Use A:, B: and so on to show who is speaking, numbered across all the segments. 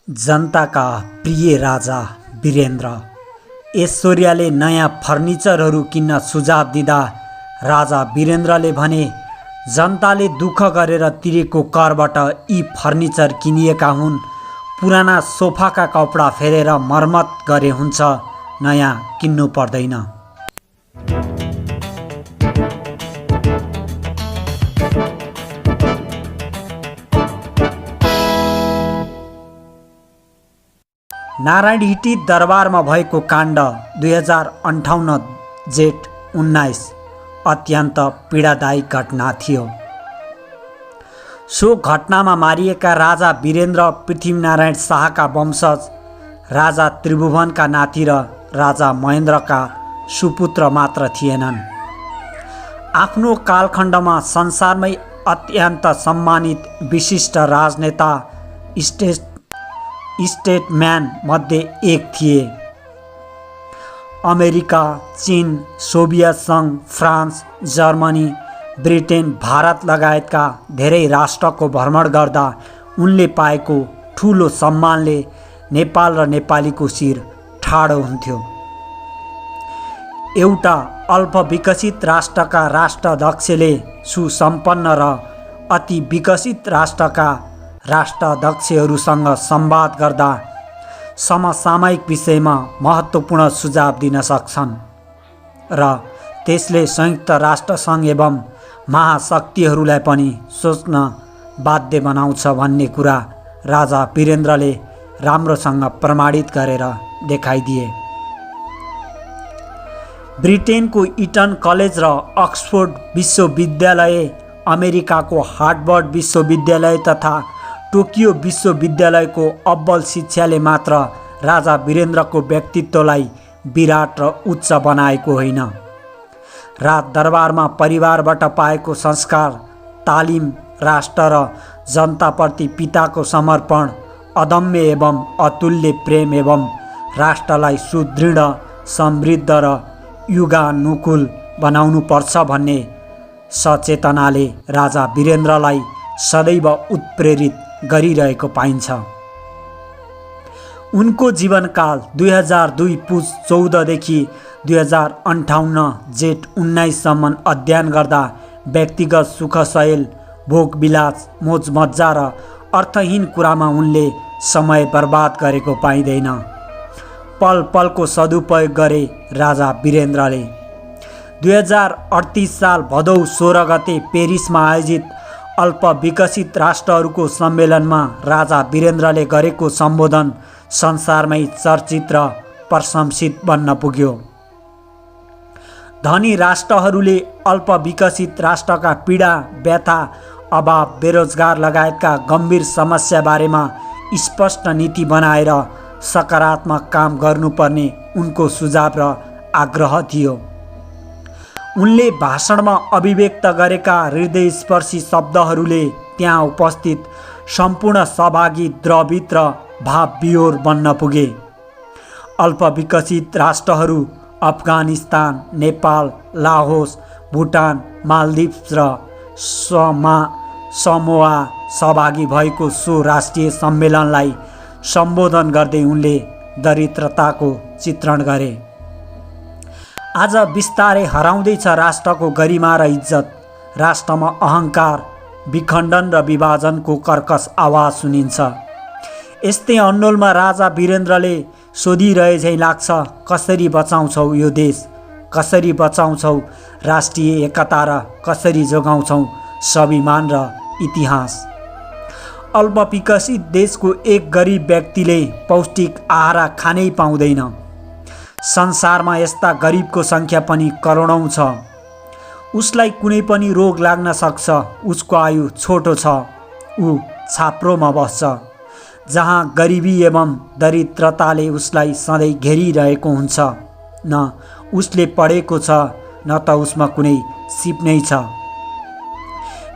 A: जनताका प्रिय राजा वीरेन्द्र ऐश्वर्याले नयाँ फर्निचरहरू किन्न सुझाव दिँदा राजा वीरेन्द्रले भने, जनताले दुःख गरेर तिरेको करबाट यी फर्निचर किनिएका हुन्। पुराना सोफाका कपडा फेरेर मर्मत गरे हुन्छ, नयाँ किन्नु पर्दैन। नारायणहिटी दरबारमा भएको काण्ड 2058 जेठ 19 अत्यन्त पीडादायी घटना थियो। सो घटनामा मारिएका राजा वीरेन्द्र पृथ्वीनारायण शाहका वंशज, राजा त्रिभुवनका नाति र राजा महेन्द्रका सुपुत्र मात्र थिएनन्। आफ्नो कालखण्डमा संसारमै अत्यन्त सम्मानित विशिष्ट राजनेता स्टेटम्यान मध्ये एक थिए। अमेरिका, चीन, सोभियत सङ्घ, फ्रान्स, जर्मनी, ब्रिटेन, भारत लगायतका धेरै राष्ट्रको भ्रमण गर्दा उनले पाएको ठुलो सम्मानले नेपाल र नेपालीको शिर ठाडो हुन्थ्यो। एउटा अल्पविकसित राष्ट्रका राष्ट्राध्यक्षले सुसम्पन्न र अति विकसित राष्ट्रका राष्ट्राध्यक्षहरूसँग संवाद गर्दा समसामयिक विषयमा महत्त्वपूर्ण सुझाव दिन सक्छन् र त्यसले संयुक्त राष्ट्रसङ्घ एवं महाशक्तिहरूलाई पनि सोच्न बाध्य बनाउँछ भन्ने कुरा राजा वीरेन्द्रले राम्रोसँग प्रमाणित गरेर देखाइदिए। ब्रिटेनको इटन कलेज र अक्सफोर्ड विश्वविद्यालय, अमेरिकाको हार्वर्ड विश्वविद्यालय तथा टोकियो विश्वविद्यालयको अब्बल शिक्षाले मात्र राजा वीरेन्द्रको व्यक्तित्वलाई विराट र उच्च बनाएको होइन। राजदरबारमा परिवारबाट पाएको संस्कार, तालिम, राष्ट्र र जनताप्रति पिताको समर्पण, अदम्य एवं अतुल्य प्रेम एवं राष्ट्रलाई सुदृढ, समृद्ध र युगानुकूल बनाउनुपर्छ भन्ने सचेतनाले राजा वीरेन्द्रलाई सदैव उत्प्रेरित गरिरहेको पाइन्छ। उनको जीवनकाल 2002 पुस 14 देखि 2058 जेठ 19 सम्म अध्ययन गर्दा व्यक्तिगत सुखशैल, भोगविलास, मोजमज्जा र अर्थहीन कुरामा उनले समय बर्बाद गरेको पाइँदैन। पल पलको सदुपयोग गरे राजा वीरेन्द्रले। 2038 साल भदौ 16 गते पेरिसमा आयोजित अल्पविकसित राष्ट्रहरूको सम्मेलनमा राजा वीरेन्द्रले गरेको सम्बोधन संसारमै चर्चित र प्रशंसित बन्न पुग्यो। धनी राष्ट्रहरूले अल्पविकसित राष्ट्रका पीडा, व्यथा, अभाव, बेरोजगार लगायतका गम्भीर समस्या बारेमा स्पष्ट नीति बनाएर सकारात्मक काम गर्नुपर्ने उनको सुझाव र आग्रह थियो। उनले भाषणमा अभिव्यक्त गरेका हृदयस्पर्शी शब्दहरूले त्यहाँ उपस्थित सम्पूर्ण सहभागी द्रवित र भावविह्वल बन्न पुगे। अल्पविकसित राष्ट्रहरू अफगानिस्तान, नेपाल, लाओस, भुटान, मालदिप्स र समोआ सहभागी भएको सो राष्ट्रिय सम्मेलनलाई सम्बोधन गर्दै उनले दरिद्रताको चित्रण गरे। आज बिस्तारै हराउँदैछ राष्ट्रको गरिमा र इज्जत। राष्ट्रमा अहङ्कार, विखण्डन र विभाजनको कर्कश आवाज सुनिन्छ। यस्तै अन्डोलमा राजा वीरेन्द्रले सोधिरहे झैँ लाग्छ, कसरी बचाउँछौ यो देश, कसरी बचाउँछौ राष्ट्रिय एकता र कसरी जोगाउँछौ स्वाभिमान र इतिहास। अल्पविकसित देशको एक गरिब व्यक्तिले पौष्टिक आहार खानै पाउँदैन। संसारमा यस्ता गरिबको सङ्ख्या पनि करोडौँ छ। उसलाई कुनै पनि रोग लाग्न सक्छ, उसको आयु छोटो छ, ऊ छाप्रोमा बस्छ, जहाँ गरिबी एवं दरिद्रताले उसलाई सधैँ घेरिरहेको हुन्छ। न उसले पढेको छ, न त उसमा कुनै सिप नै छ।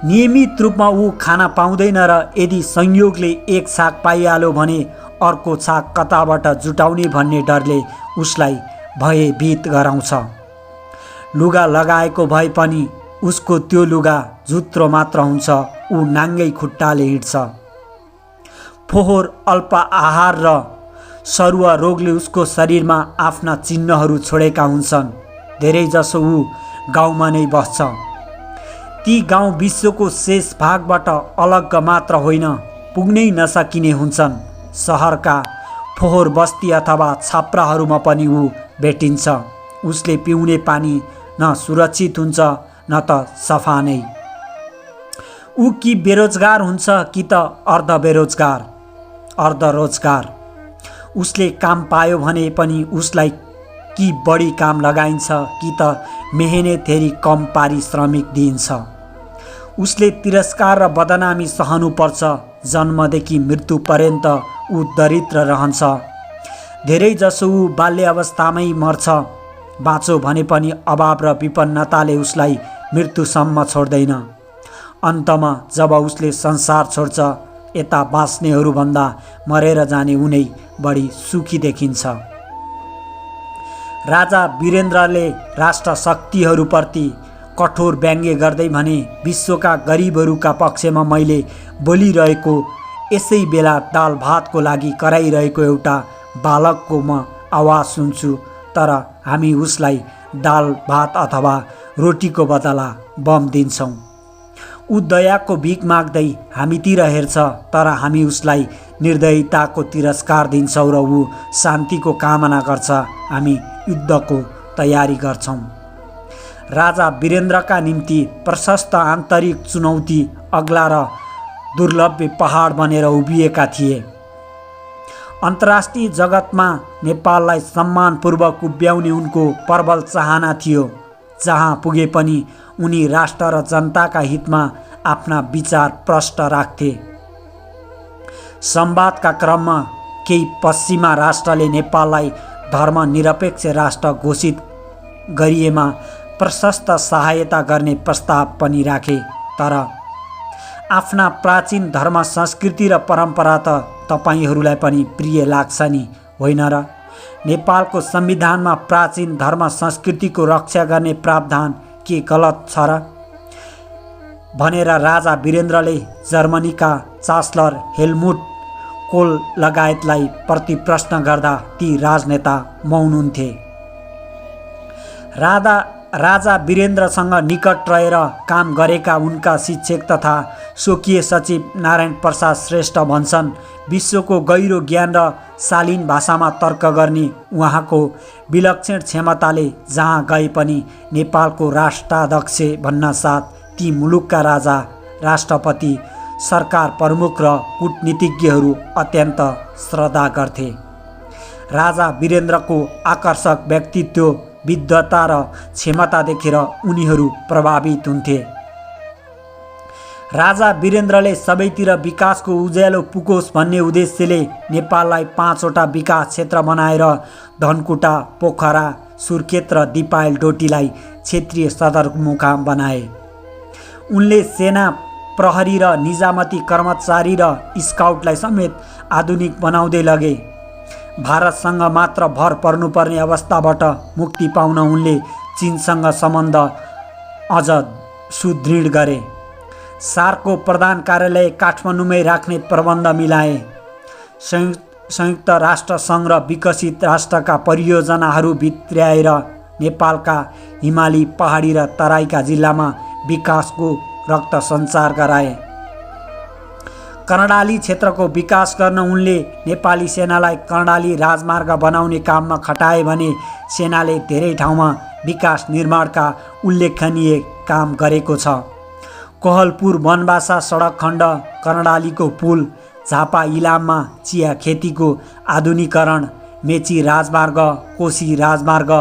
A: नियमित रूपमा ऊ खाना पाउँदैन र यदि संयोगले एक छाक पाइहाल्यो भने अर्को छाक कताबाट जुटाउने भन्ने डरले उसलाई भयभीत गराउँछ। लुगा लगाएको भए पनि उसको त्यो लुगा जुत्रो मात्र हुन्छ, ऊ नाङ्गै खुट्टाले हिँड्छ। फोहोर, अल्प आहार र सरुवा रोगले उसको शरीरमा आफ्ना चिन्हहरू छोडेका हुन्छन्। धेरैजसो ऊ गाउँमा नै बस्छ। ती गाउँ विश्वको शेष भागबाट अलग मात्र होइन, पुग्नै नसकिने हुन्छन्। सहरका फोहोर बस्ती अथवा छाप्राहरूमा पनि ऊ भेटिन्छ। उसले पिउने पानी न सुरक्षित हुन्छ न त सफा नै। ऊ कि बेरोजगार हुन्छ कि त अर्धरोजगार। उसले काम पायो भने पनि उसलाई कि बढी काम लगाइन्छ कि त मेहनतखेरि कम पारिश्रमिक दिइन्छ। उसले तिरस्कार र बदनामी सहनुपर्छ। जन्मदेखि मृत्यु पर्यन्त ऊ दरिद्र रहन्छ। धेरैजसो ऊ बाल्य अवस्थामै मर्छ। बाँचो भने पनि अभाव र विपन्नताले उसलाई मृत्युसम्म छोड्दैन। अन्तमा जब उसले संसार छोड्छ, यता बाँच्नेहरूभन्दा मरेर जाने उनै बढी सुखी देखिन्छ। राजा वीरेन्द्रले राष्ट्र शक्तिहरूप्रति कठोर व्यङ्ग्य गर्दै भने, विश्वका गरिबहरूका पक्षमा मैले बोलिरहेको यसै बेला दाल भातको लागि कराइरहेको एउटा बालकको म आवाज सुन्छु, तर हामी उसलाई दाल भात अथवा रोटीको बदला बम दिन्छौँ। ऊ दयाको भिख माग्दै हामीतिर हेर्छ, तर हामी उसलाई निर्दयताको तिरस्कार दिन्छौँ र ऊ शान्तिको कामना गर्छ। हामी युद्धको तयारी गर्छौँ। राजा वीरेन्द्रका निम्ति प्रशस्त आन्तरिक चुनौती अग्ला र दुर्लभ पहाड बनेर उभिएका थिए। अन्तर्राष्ट्रिय जगतमा नेपाललाई सम्मानपूर्वक उभ्याउने उनको प्रबल चाहना थियो। जहाँ पुगे पनि उनी राष्ट्र र जनताका हितमा आफ्ना विचार प्रष्ट राख्थे। संवादका क्रममा केही पश्चिमा राष्ट्रले नेपाललाई धर्मनिरपेक्ष राष्ट्र घोषित गरिएमा प्रशस्त सहायता गर्ने प्रस्ताव पनि राखे। तर आफ्ना प्राचीन धर्म संस्कृति र परम्परा त तपाईहरूलाई पनि प्रिय लाग्छ नि, होइन र? नेपालको संविधानमा प्राचीन धर्म संस्कृतिको रक्षा गर्ने प्रावधान के गलत छ र भनेर राजा वीरेन्द्रले जर्मनीका चान्सलर हेल्मुट कोल लगायतलाई प्रति प्रश्न गर्दा ती राजनेता मौन हुन्थे। राजा वीरेन्द्रसँग निकट रहेर काम गरेका उनका शिक्षक तथा स्वकीय सचिव नारायण प्रसाद श्रेष्ठ भन्छन्, विश्वको गहिरो ज्ञान र शालीन भाषामा तर्क गर्ने उहाँको विलक्षण क्षमताले जहाँ गए पनि नेपालको राष्ट्राध्यक्ष भन्न साथ ती मुलुकका राजा, राष्ट्रपति, सरकार प्रमुख र कूटनीतिज्ञहरू अत्यन्त श्रद्धा गर्थे। राजा वीरेन्द्रको आकर्षक व्यक्तित्व, विद्वता र क्षमता देखेर उनीहरू प्रभावित हुन्थे। राजा वीरेन्द्रले सबैतिर विकासको उज्यालो पुगोस् भन्ने उद्देश्यले नेपाललाई 5वटा विकास क्षेत्र बनाएर धनकुटा, पोखरा, सुर्खेत र दिपायल डोटीलाई क्षेत्रीय सदरमुकाम बनाए। उनले सेना, प्रहरी र निजामती कर्मचारी र स्काउटलाई समेत आधुनिक बनाउँदै लगे। भारतसँग मात्र भर पर्नुपर्ने अवस्थाबाट मुक्ति पाउन उनले चीनसँग सम्बन्ध अझ सुदृढ गरे। सार्कको प्रधान कार्यालय काठमाडौँमै राख्ने प्रबन्ध मिलाए। संयुक्त राष्ट्र सङ्घ र विकसित राष्ट्रका परियोजनाहरू भित्र्याएर नेपालका हिमाली, पहाडी र तराईका जिल्लामा विकासको रक्त सञ्चार गराए। कर्णाली क्षेत्रको विकास गर्न उनले नेपाली सेनालाई कर्णाली राजमार्ग बनाउने काममा खटाए भने सेनाले धेरै ठाउँमा विकास निर्माणका उल्लेखनीय काम गरेको छ। कोहलपुर बनबासा सडक खण्ड, कर्णालीको पुल, झापा इलाममा चिया खेतीको आधुनिकरण, मेची राजमार्ग, कोशी राजमार्ग,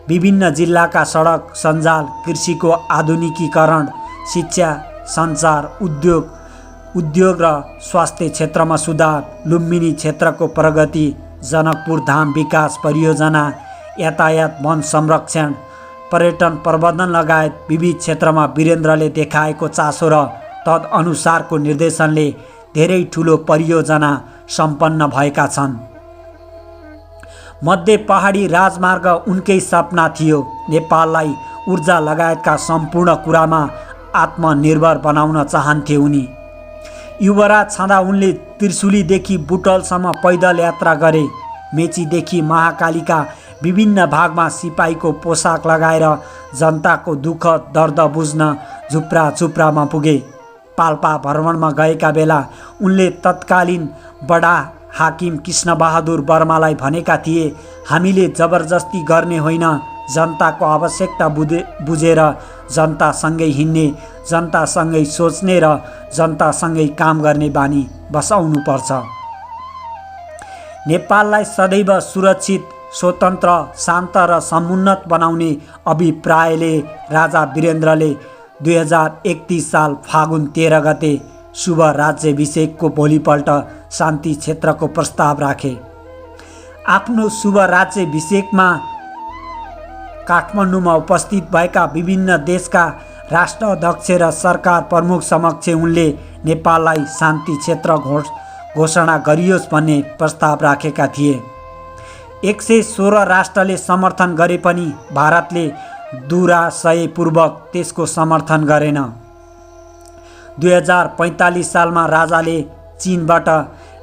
A: विभिन्न जिल्लाका सडक सञ्जाल, कृषिको आधुनिकीकरण, शिक्षा, सञ्चार, उद्योग र स्वास्थ्य क्षेत्रमा सुधार, लुम्बिनी क्षेत्रको प्रगति, जनकपुर धाम विकास परियोजना, यातायात, वन संरक्षण, पर्यटन प्रबन्धन लगायत विविध क्षेत्रमा वीरेन्द्रले देखाएको चासो र तदअनुसारको निर्देशनले धेरै ठुलो परियोजना सम्पन्न भएका छन्। मध्य पहाडी राजमार्ग उनकै सपना थियो। नेपाललाई ऊर्जा लगायतका सम्पूर्ण कुरामा आत्मनिर्भर बनाउन चाहन्थे उनी। युवराज छँदा उनले त्रिशुलीदेखि बुटलसम्म पैदल यात्रा गरे। मेचीदेखि महाकालीका विभिन्न भागमा सिपाहीको पोसाक लगाएर जनताको दुःख दर्द बुझ्न झुप्रा झुप्रामा पुगे। पाल्पा भ्रमणमा गएका बेला उनले तत्कालीन बडा हाकिम कृष्णबहादुर वर्मालाई भनेका थिए, हामीले जबरजस्ती गर्ने होइन, जनताको आवश्यकता बुझेर जनतासँगै हिँड्ने, जनतासँगै सोच्ने र जनतासँगै काम गर्ने बानी बसाउनुपर्छ। नेपाललाई सदैव सुरक्षित, स्वतन्त्र, शान्त र समुन्नत बनाउने अभिप्रायले राजा वीरेन्द्रले 2031 साल फागुन 13 गते शुभ राज्याभिषेकको भोलिपल्ट शान्ति क्षेत्रको प्रस्ताव राखे। आफ्नो शुभ राज्याभिषेकमा काठमाडौँमा उपस्थित भएका विभिन्न देशका राष्ट्राध्यक्ष र सरकार प्रमुख समक्ष उनले नेपाललाई शान्ति क्षेत्र घोषणा गरियोस् भन्ने प्रस्ताव राखेका थिए। 116 राष्ट्रले समर्थन गरे पनि भारतले दुराशयपूर्वक त्यसको समर्थन गरेन। 2045 सालमा राजाले चीनबाट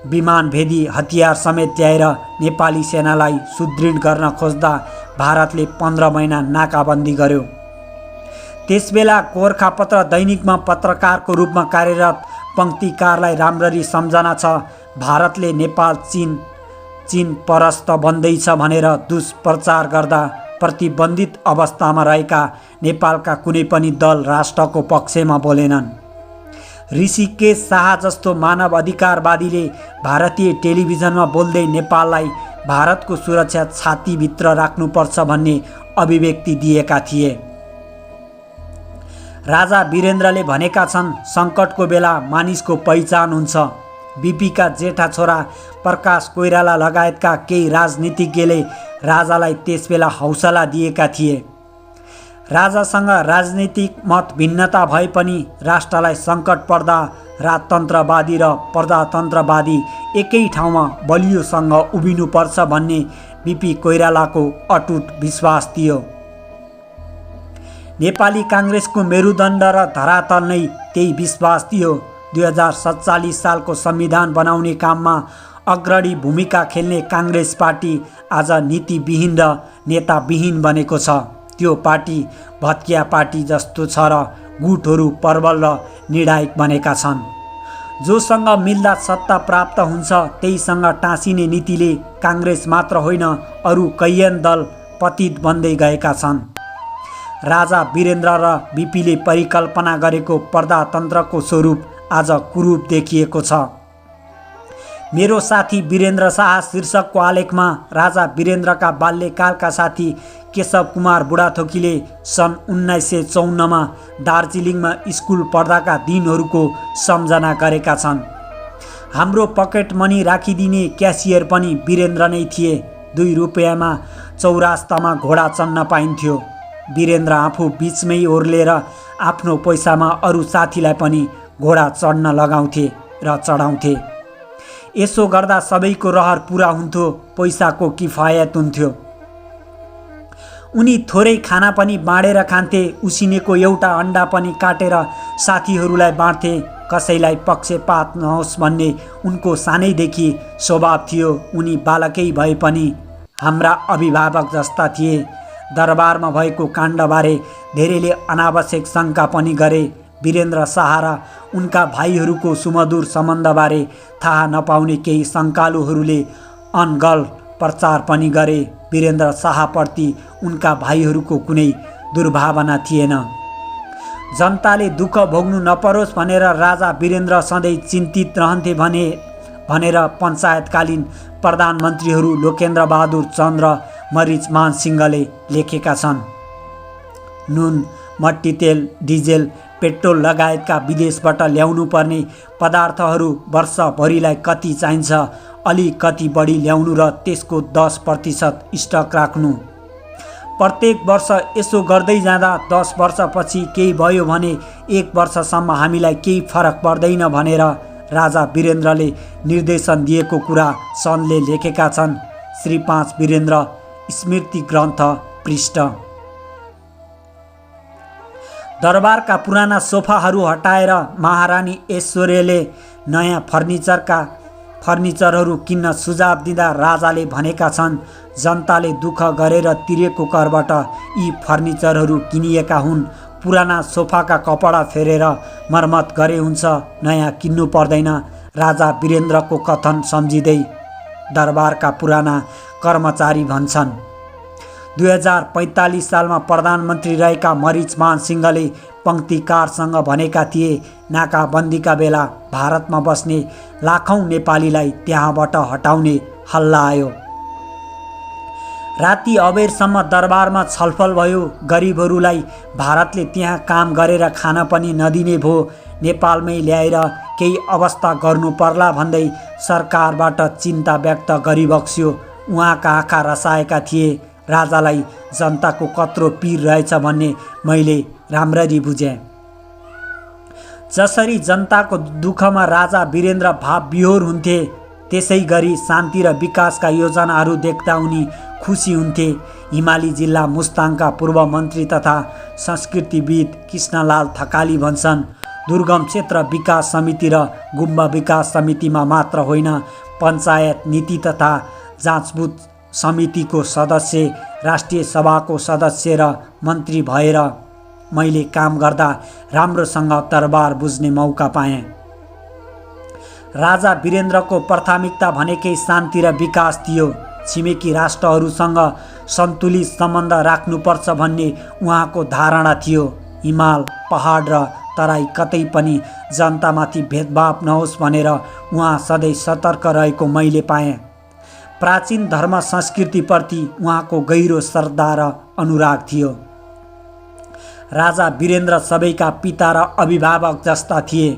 A: विमानभेदी हतियार समेत ल्याएर नेपाली सेनालाई सुदृढ गर्न खोज्दा भारतले 15 महिना नाकाबन्दी गर्यो। त्यसबेला गोरखापत्र दैनिकमा पत्रकारको रूपमा कार्यरत पङ्क्तिकारलाई राम्ररी सम्झना छ। भारतले नेपाल चीन परस्त बन्दैछ भनेर दुष्प्रचार गर्दा प्रतिबन्धित अवस्थामा रहेका नेपालका कुनै पनि दल राष्ट्रको पक्षमा बोलेनन्। ऋषिकेश शाह जस्तो मानव अधिकारवादीले भारतीय टेलिभिजनमा बोल्दै नेपाललाई भारतको सुरक्षा छातीभित्र राख्नुपर्छ भन्ने अभिव्यक्ति दिएका थिए। राजा वीरेन्द्रले भनेका छन्, सङ्कटको बेला मानिसको पहिचान हुन्छ। बीपीका जेठा छोरा प्रकाश कोइराला लगायतका केही राजनीतिज्ञले राजालाई त्यसबेला हौसला दिएका थिए। राजासँग राजनीतिक मत भिन्नता भए पनि राष्ट्रलाई सङ्कट पर्दा राजतन्त्रवादी र प्रजातन्त्रवादी एकै ठाउँमा बलियोसँग उभिनुपर्छ भन्ने बीपी कोइरालाको अटुट विश्वास थियो। नेपाली काङ्ग्रेसको मेरुदण्ड र धरातल नै त्यही विश्वास थियो। 2047 सालको संविधान बनाउने काममा अग्रणी भूमिका खेल्ने काङ्ग्रेस पार्टी आज नीतिविहीन र नेताविहीन बनेको छ। त्यो पार्टी भत्किया पार्टी जस्तो छ र गुटहरू प्रबल र निर्णायक बनेका छन्। जोसँग मिल्दा सत्ता प्राप्त हुन्छ त्यहीसँग टाँसिने नीतिले काङ्ग्रेस मात्र होइन अरू कैयन दल पतित बन्दै गएका छन्। राजा वीरेन्द्र र बीपीले परिकल्पना गरेको प्रजातन्त्रको स्वरूप आज कुरूप देखिएको छ। मेरो साथी वीरेन्द्र शाह शीर्षकको आलेखमा राजा वीरेन्द्रका बाल्यकालका साथी केशव कुमार बुढाथोकीले सन् 1954मा दार्जिलिङमा स्कुल पढ्दाका दिनहरूको सम्झना गरेका छन्। हाम्रो पकेट मनी राखिदिने क्यासियर पनि वीरेन्द्र नै थिए। 2 रुपियाँमा चौरास्तामा घोडा चढ्न पाइन्थ्यो। वीरेन्द्र आफू बिचमै ओर्लेर आफ्नो पैसामा अरू साथीलाई पनि घोडा चढ्न लगाउँथे र चढाउँथे। यसो गर्दा सबैको रहर पुरा हुन्थ्यो, पैसाको किफायत हुन्थ्यो। उनी थोरै खाना पनि बाँडेर खान्थे। उसिनेको एउटा अन्डा पनि काटेर साथीहरूलाई बाँड्थे। कसैलाई पक्षपात नहोस् भन्ने उनको सानैदेखि स्वभाव थियो। उनी बालकै भए पनि हाम्रा अभिभावक जस्ता थिए। दरबारमा भएको काण्डबारे धेरैले अनावश्यक शङ्का पनि गरे। वीरेन्द्र शाह र उनका भाइहरूको सुमधुर सम्बन्धबारे थाहा नपाउने केही शङ्कालुहरूले अनगल प्रचार पनि गरे। वीरेन्द्र शाहप्रति उनका भाइहरूको कुनै दुर्भावना थिएन। जनताले दुःख भोग्नु नपरोस् भनेर राजा वीरेन्द्र सधैँ चिन्तित रहन्थे भनेर पञ्चायतकालीन प्रधानमन्त्रीहरू लोकेन्द्र बहादुर चन्द र मरिचमान सिंहले लेखेका छन्। नुन, मट्टीतेल, डिजेल, पेट्रोल लगायतका विदेशबाट ल्याउनु पर्ने पदार्थहरू वर्षभरिलाई कति चाहिन्छ, अलिकति बढी ल्याउनु र त्यसको 10% स्टक राख्नु। प्रत्येक वर्ष यसो गर्दै जाँदा 10 वर्षपछि केही भयो भने 1 वर्षसम्म हामीलाई केही फरक पर्दैन भनेर राजा वीरेन्द्रले निर्देशन दिएको कुरा सनले लेखेका छन्। श्री 5 वीरेन्द्र स्मृति ग्रन्थ पृष्ठ। दरबारका पुराना सोफाहरू हटाएर महारानी ऐश्वर्यले नयाँ फर्निचरहरू किन्न सुझाव दिँदा राजाले भनेका छन्, जनताले दुःख गरेर तिरेको करबाट यी फर्निचरहरू किनिएका हुन्। पुराना सोफाका कपडा फेरेर मर्मत गरे हुन्छ, नयाँ किन्नु पर्दैन। राजा वीरेन्द्रको कथन सम्झिँदै दरबारका पुराना कर्मचारी भन्छन्। 2045 सालमा प्रधानमन्त्री रहेका मरिचमान सिंहले पङ्क्तिकारसँग भनेका थिए, नाकाबन्दीका बेला भारतमा बस्ने लाखौँ नेपालीलाई त्यहाँबाट हटाउने हल्ला आयो। राति अबेरसम्म दरबारमा छलफल भयो। गरिबहरूलाई भारतले त्यहाँ काम गरेर खान पनि नदिने भो, नेपालमै ल्याएर केही अवस्था गर्नु पर्ला भन्दै सरकारबाट चिन्ता व्यक्त गरिबक्स्यो। उहाँका आँखा रसाएका थिए। राजालाई जनताको कत्रो पीर रहेछ भन्ने मैले राम्ररी बुझेँ। जसरी जनताको दुःखमा राजा वीरेन्द्र भावविह्वल हुन्थे, त्यसै गरी शान्ति र विकासका योजनाहरू देख्दा उनी खुसी हुन्थे। हिमाली जिल्ला मुस्ताङका पूर्व मन्त्री तथा संस्कृतिविद कृष्णलाल थकाली भन्छन्, दुर्गम क्षेत्र विकास समिति र गुम्बा विकास समितिमा मात्र होइन, पञ्चायत नीति तथा जाँचबुझ समितिको सदस्य, राष्ट्रिय सभाको सदस्य र मन्त्री भएर मैले काम गर्दा राम्रोसँग दरबार बुझ्ने मौका पाएँ। राजा वीरेन्द्रको प्राथमिकता भनेकै शान्ति र विकास थियो। छिमेकी राष्ट्रहरूसँग सन्तुलित सम्बन्ध राख्नुपर्छ भन्ने उहाँको धारणा थियो। हिमाल, पहाड र तराई कतै पनि जनतामाथि भेदभाव नहोस् भनेर उहाँ सधैँ सतर्क रहेको मैले पाएँ। प्राचीन धर्म संस्कृतिप्रति उहाँको गहिरो श्रद्धा र अनुराग थियो। राजा वीरेन्द्र सबैका पिता र अभिभावक जस्ता थिए।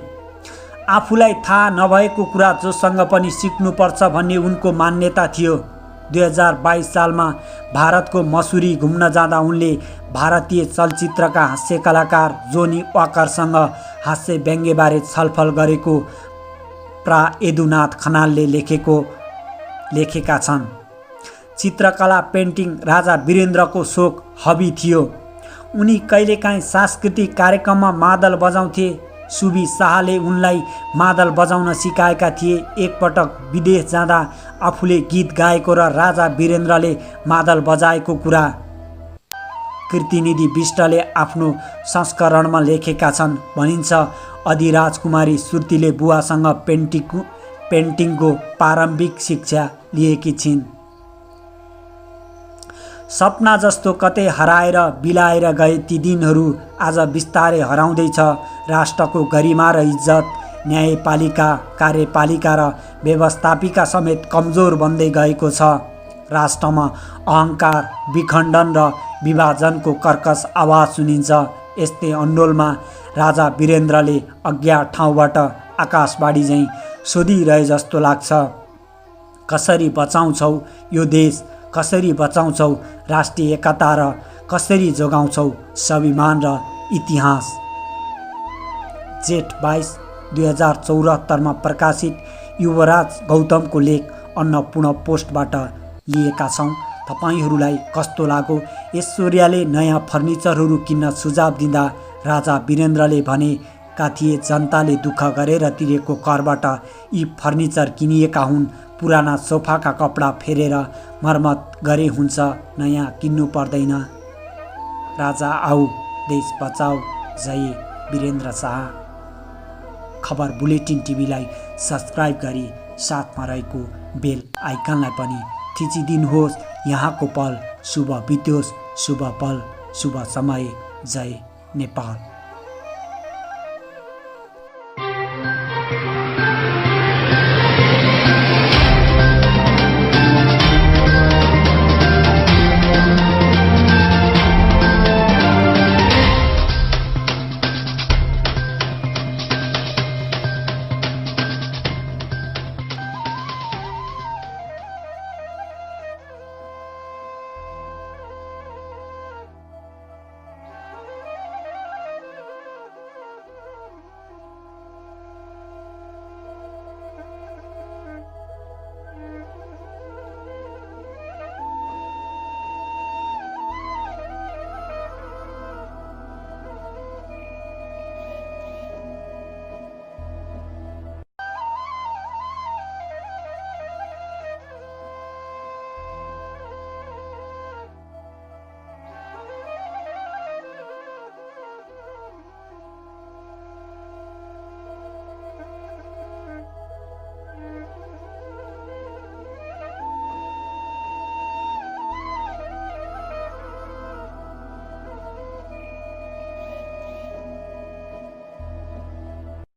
A: आफूलाई थाहा नभएको कुरा जोसँग पनि सिक्नुपर्छ भन्ने उनको मान्यता थियो। 2022 सालमा भारतको मसुरी घुम्न जाँदा उनले भारतीय चलचित्रका हास्य कलाकार जोनी वाकरसँग हास्य व्यङ्ग्यबारे छलफल गरेको प्रा यदुनाथ खनालले लेखेका छन्। चित्रकला पेन्टिङ राजा वीरेन्द्रको सोख हबी थियो। उनी कहिलेकाहीँ सांस्कृतिक कार्यक्रममा मादल बजाउँथे। सुबी शाहले उनलाई मादल बजाउन सिकाएका थिए। एकपटक विदेश जाँदा आफूले गीत गाएको र राजा वीरेन्द्रले मादल बजाएको कुरा कृतिनिधि विष्टले आफ्नो संस्करणमा लेखेका छन्। भनिन्छ, अधिराज कुमारी सुर्तीले बुवासँग पेन्टिङको प्रारम्भिक शिक्षा लिएकी छिन्। सपना जस्तो कतै हराएर बिलाएर गए ती दिनहरू आज बिस्तारै हराउँदैछ। राष्ट्रको गरिमा र इज्जत, न्यायपालिका, कार्यपालिका र व्यवस्थापिका समेत कमजोर बन्दै गएको छ। राष्ट्रमा अहङ्कार, विखण्डन र विभाजनको कर्कश आवाज सुनिन्छ। यस्तै अन्डोलमा राजा वीरेन्द्रले अज्ञात ठाउँबाट आकाशवाणी झैँ सोधिरहे जस्तो लाग्छ, कसरी बचाउँछौ यो देश, कसरी बचाउँछौ राष्ट्रिय एकता र कसरी जोगाउँछौ स्वाभिमान र इतिहास। जेठ 22, 2074 प्रकाशित युवराज गौतमको लेख अन्नपूर्ण पोस्टबाट लिएका छौँ। तपाईहरूलाई कस्तो लाग्यो? ऐश्वर्याले नयाँ फर्निचरहरू किन्न सुझाव दिँदा राजा वीरेन्द्रले भनेका थिए, जनताले दुःख गरेर तिरेको करबाट यी फर्निचर किनिएका हुन्। पुराना सोफाका कपडा फेरेर मर्मत गरे हुन्छ, नयाँ किन्नु पर्दैन। राजा आऊ देश बचाऊ। जय वीरेन्द्र शाह। खबर बुलेटिन टिभीलाई सब्सक्राइब गरी साथमा रहेको बेल आइकनलाई पनि थिचिदिनुहोस्। यहाँको पल शुभ बित्योस्, शुभ पल शुभ समय। जय नेपाल।